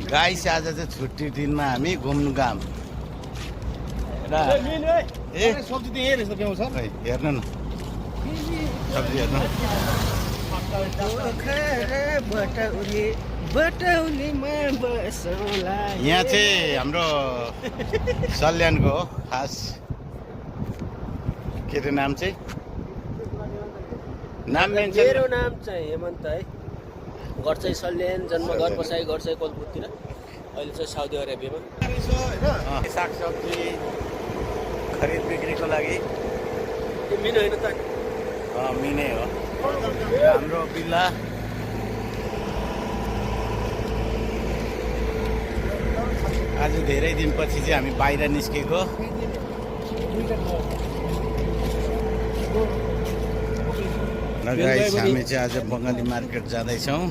Guys आज चाहिँ छुट्टी दिनमा हामी घुम्नु गयौँ र ए सब्जी त यही रहेछ ब्याउँछ खै हेर्नु न सब्जी हेर्नु यहाँ चाहिँ हाम्रो सल्यानको हो खास के अरे नाम चाहिँ नाम मेरो नाम चाहिँ हेमन्त है। घर चाहिँ सल्यान, जन्मघर बसाइ घर चाहिँ कोलपुरतिर, अहिले चाहिँ साउदी अरेबियामा। सागसब्जी खरिद बिक्रीको लागि त्यो मिनो होइन त? मिनै हो हाम्रो बिल्ला। आज धेरै दिनपछि चाहिँ हामी बाहिर निस्केको। गाइस हामी चाहिँ आज बङ्गाली मार्केट जाँदैछौँ।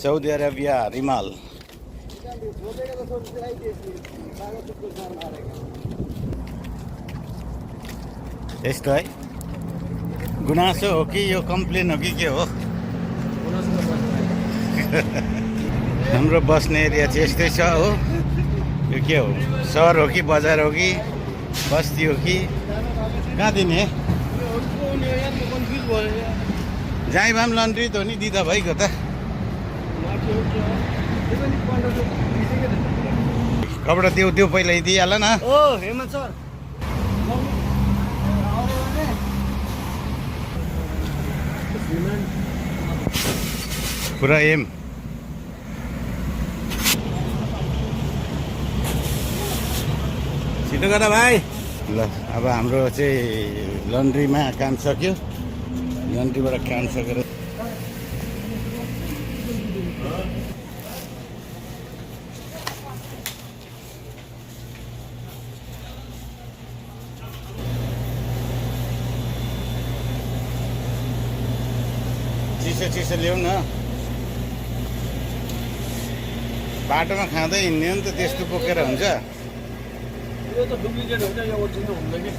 साउदी अरेबिया रिमाल यस्तो है। गुनासो हो कि यो कम्प्लेन हो कि के हो? हाम्रो बस्ने एरिया चाहिँ यस्तै छ हो। यो के हो? सहर हो कि बजार हो कि बस्ती हो कि कहाँ दिने? जहीँ भए पनि लन्ड्री त हो नि, दिँदा भइगयो त। कपडा त्यो पहिला दिइहाल न। ओ हेमन्त सर, पुरा एम। छिटो गर भाइ। ल अब हाम्रो चाहिँ लन्ड्रीमा काम सक्यो। लन्ड्रीबाट काम सकेर चिसो ल्याऊ न। बाटोमा खाँदै हिँड्ने हो नि त, त्यस्तो बोकेर हुन्छ? यो त डुप्लिकेट हुन्छ, यो ओरिजिनल हुँदैन कि।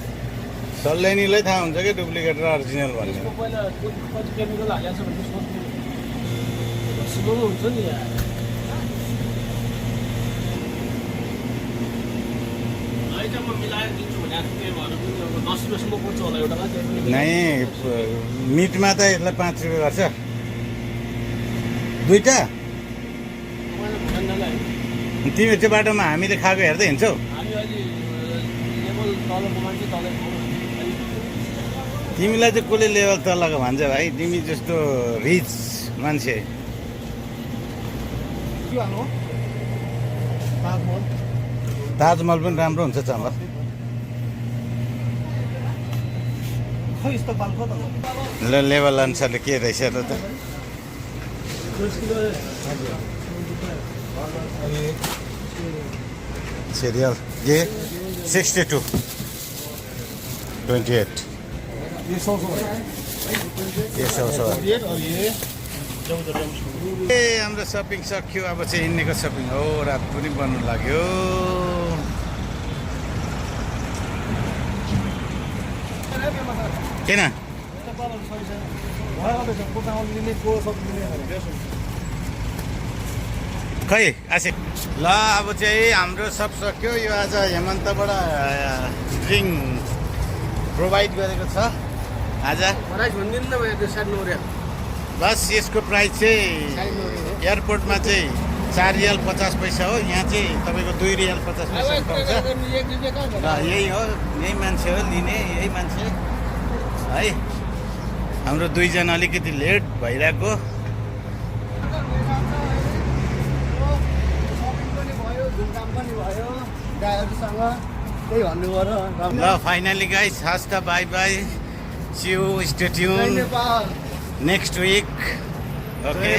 सल्यानीलाई थाहा हुन्छ कि डुप्लिकेट र अरिजिनल भन्ने। त्यसको पहिला कति केमिकल हालेको छ भने सोच्नु हुन्छ नि यार। म मिलाएर दिन्छु भने त्यही भएर पनि अब 10 रुपियाँसम्म पर्छ होला एउटा। नै मिटमा त यसलाई 5 रुपियाँ गर्छ दुईटा। तिमी त्यो बाटोमा हामीले खाएको हेर्दै हिँड्छौ? तिमीलाई चाहिँ कसले लेभल तलको भन्छ भाइ? तिमी जस्तो रिच मान्छे। ताजमहल पनि राम्रो हुन्छ चामल। ल लेभल अनुसारले के रहेछ र त? सिरियल ये 62 28 ये 100 ये 100 ए हाम्रो सपिङ सक्यो। अब चाहिँ हिँड्नेको सपिङ हो। रात पनि बन्नु लाग्यो। किन खै आसे। ल अब चाहिँ हाम्रो सब सक्यो। यो आज हेमन्तबाट ड्रिङ्क प्रोभाइड गरेको छ आज। बस यसको प्राइस चाहिँ एयरपोर्टमा चाहिँ 4 रियल 50 पैसा हो। यहाँ चाहिँ तपाईँको 2 रियल 50 पैसा पाउँछ। ल यही हो, यही मान्छे हो लिने, यही मान्छे है। हाम्रो दुईजना अलिकति लेट भइरहेको। ल फाइनली गाइस हस् त, bye bye, see you, stay tune next week. Okay,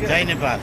जय नेपाल।